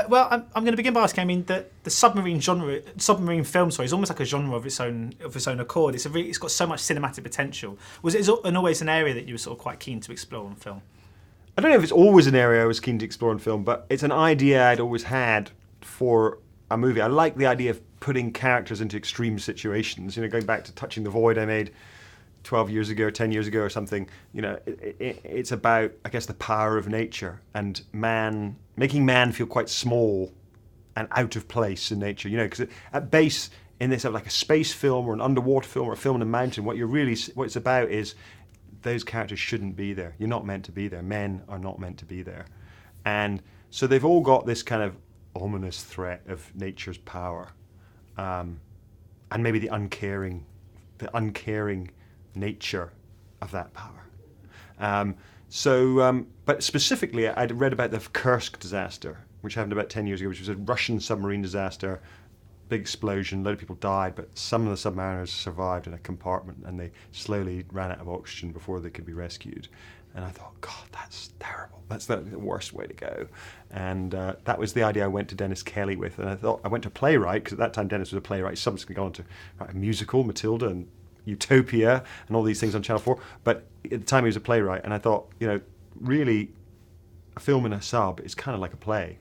Well, I'm going to begin by asking. I mean, the submarine film, is almost like a genre of its own accord. It's got so much cinematic potential. Was it always an area that you were sort of quite keen to explore on film? I don't know if it's always an area I was keen to explore in film, but it's an idea I'd always had for a movie. I like the idea of putting characters into extreme situations. Going back to Touching the Void I made 12 years ago, 10 years ago or something, it's about, I guess, the power of nature and making man feel quite small and out of place in nature, because at base in this, like a space film or an underwater film or a film in a mountain, what it's about is those characters shouldn't be there. You're not meant to be there. Men are not meant to be there. And so they've all got this kind of ominous threat of nature's power, and maybe the uncaring nature of that power. But specifically, I'd read about the Kursk disaster, which happened about 10 years ago, which was a Russian submarine disaster, big explosion, a load of people died, but some of the submariners survived in a compartment and they slowly ran out of oxygen before they could be rescued. And I thought, God, that's terrible. That's the worst way to go. And that was the idea I went to Dennis Kelly with. And I went to playwright, because at that time Dennis was a playwright. He's subsequently gone on to write a musical, Matilda, and Utopia, and all these things on Channel 4. But at the time he was a playwright, and I thought, really, a film in a sub is kind of like a play.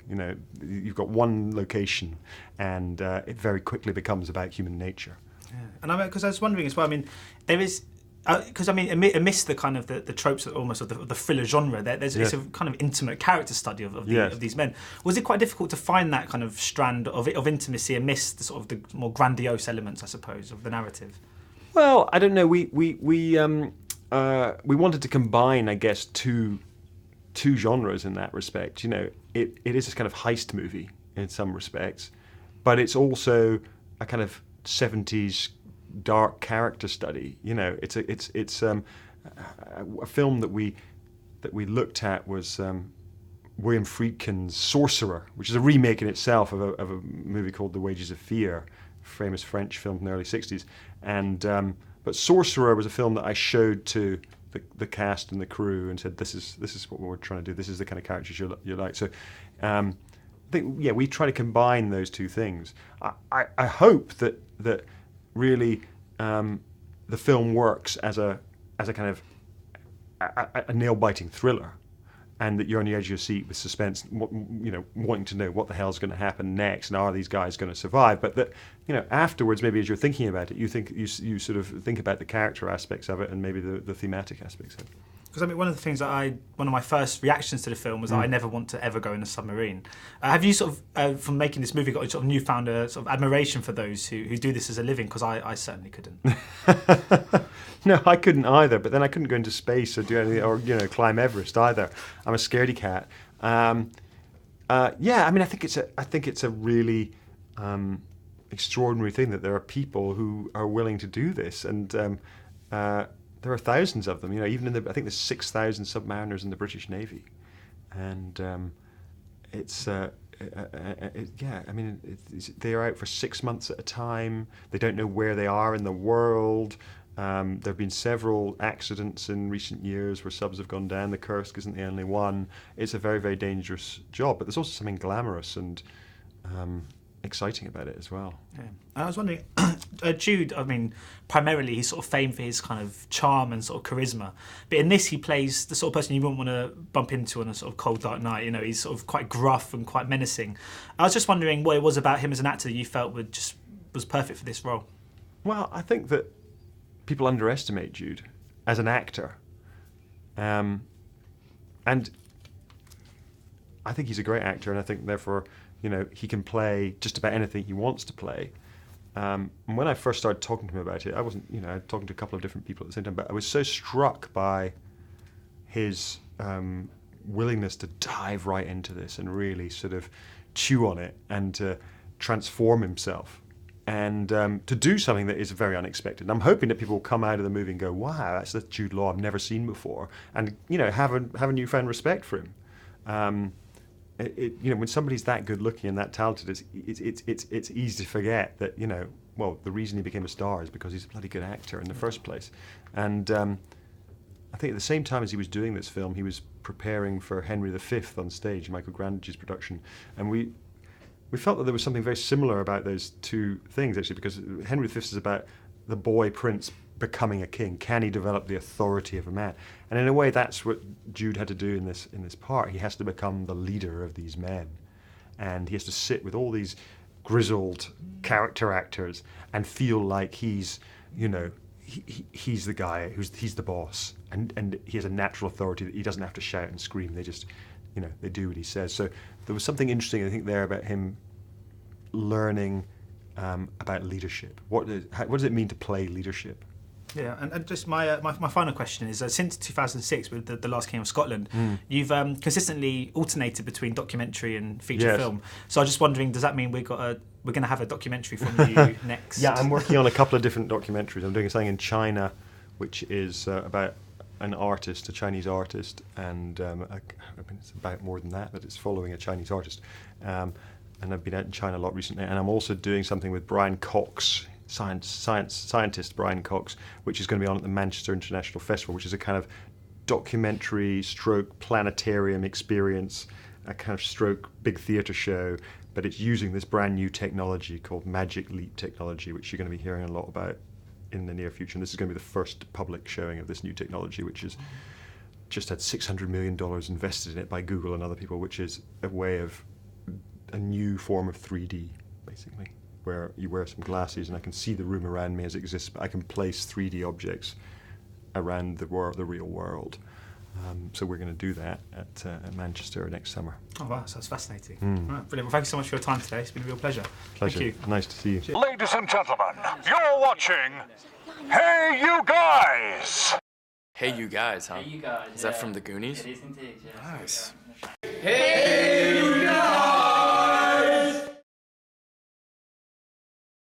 You've got one location, and it very quickly becomes about human nature. Yeah. And because I was wondering as well, I mean, there is... Because amidst the kind of the tropes almost of the thriller genre, it's a kind of intimate character study of these men. Was it quite difficult to find that kind of strand of intimacy amidst the sort of the more grandiose elements, I suppose, of the narrative? Well, I don't know. We wanted to combine, I guess, two genres in that respect. It is this kind of heist movie in some respects, but it's also a kind of 70s dark character study. It's a film that we looked at was William Friedkin's Sorcerer, which is a remake in itself of a movie called The Wages of Fear, famous French film from the early 60s. And but Sorcerer was a film that I showed to the cast and the crew and said, this is what we're trying to do. This is the kind of characters you like. So I think we try to combine those two things. I hope that really the film works as a kind of a nail-biting thriller, and that you're on the edge of your seat with suspense, wanting to know what the hell's going to happen next, and are these guys going to survive? But that afterwards, maybe as you're thinking about it, you sort of think about the character aspects of it and maybe the thematic aspects of it. Because one of the things that one of my first reactions to the film was that I never want to ever go in a submarine. Have you sort of, from making this movie, got a sort of newfound sort of admiration for those who do this as a living? Because I certainly couldn't. No, I couldn't either. But then I couldn't go into space or do anything, or climb Everest either. I'm a scaredy cat. I think it's a really extraordinary thing that there are people who are willing to do this, and there are thousands of them. Even I think there's 6,000 submariners in the British Navy, and they are out for 6 months at a time. They don't know where they are in the world. There have been several accidents in recent years where subs have gone down. The Kursk isn't the only one. It's a very, very dangerous job, but there's also something glamorous and exciting about it as well. Yeah. I was wondering, Jude, primarily he's sort of famed for his kind of charm and sort of charisma, but in this he plays the sort of person you wouldn't want to bump into on a sort of cold dark night. He's sort of quite gruff and quite menacing. I was just wondering what it was about him as an actor that you felt was perfect for this role. Well, I think that people underestimate Jude as an actor, and I think he's a great actor, and I think therefore he can play just about anything he wants to play. And when I first started talking to him about it, I wasn't, talking to a couple of different people at the same time, but I was so struck by his willingness to dive right into this and really sort of chew on it and to transform himself and to do something that is very unexpected. And I'm hoping that people will come out of the movie and go, wow, that's the Jude Law I've never seen before, and have a newfound respect for him. When somebody's that good looking and that talented, it's easy to forget that the reason he became a star is because he's a bloody good actor in the first place. And I think at the same time as he was doing this film, he was preparing for Henry V on stage, Michael Grandage's production, and we felt that there was something very similar about those two things, actually, because Henry V is about the boy prince becoming a king. Can he develop the authority of a man? And in a way, that's what Jude had to do in this part. He has to become the leader of these men, and he has to sit with all these grizzled character actors and feel like he's, you know, he's the guy he's the boss, and he has a natural authority that he doesn't have to shout and scream. They just, you know, they do what he says. So there was something interesting, I think, there about him learning about leadership. What does it mean to play leadership? Yeah, and just my final question is, since 2006 with the Last King of Scotland, you've consistently alternated between documentary and feature film. So I was just wondering, does that mean we're going to have a documentary from you next? Yeah, I'm working on a couple of different documentaries. I'm doing something in China, which is about an artist, a Chinese artist, and I mean, it's about more than that, but it's following a Chinese artist. And I've been out in China a lot recently, and I'm also doing something with Brian Cox, scientist Brian Cox, which is going to be on at the Manchester International Festival, which is a kind of documentary stroke planetarium experience, a kind of stroke big theatre show, but it's using this brand new technology called Magic Leap technology, which you're going to be hearing a lot about in the near future. And this is going to be the first public showing of this new technology, which is just had $600 million invested in it by Google and other people, which is a way of a new form of 3D, basically, where you wear some glasses and I can see the room around me as it exists, but I can place 3D objects around the real world. So we're going to do that at Manchester next summer. Oh wow, sounds fascinating. Right, brilliant. Well, thank you so much for your time today. It's been a real pleasure. Pleasure. Thank you. Nice to see you. Cheers. Ladies and gentlemen, you're watching Hey You Guys! Hey You Guys, huh? Hey, you guys. Is that from the Goonies? It is indeed, yeah. Nice. Hey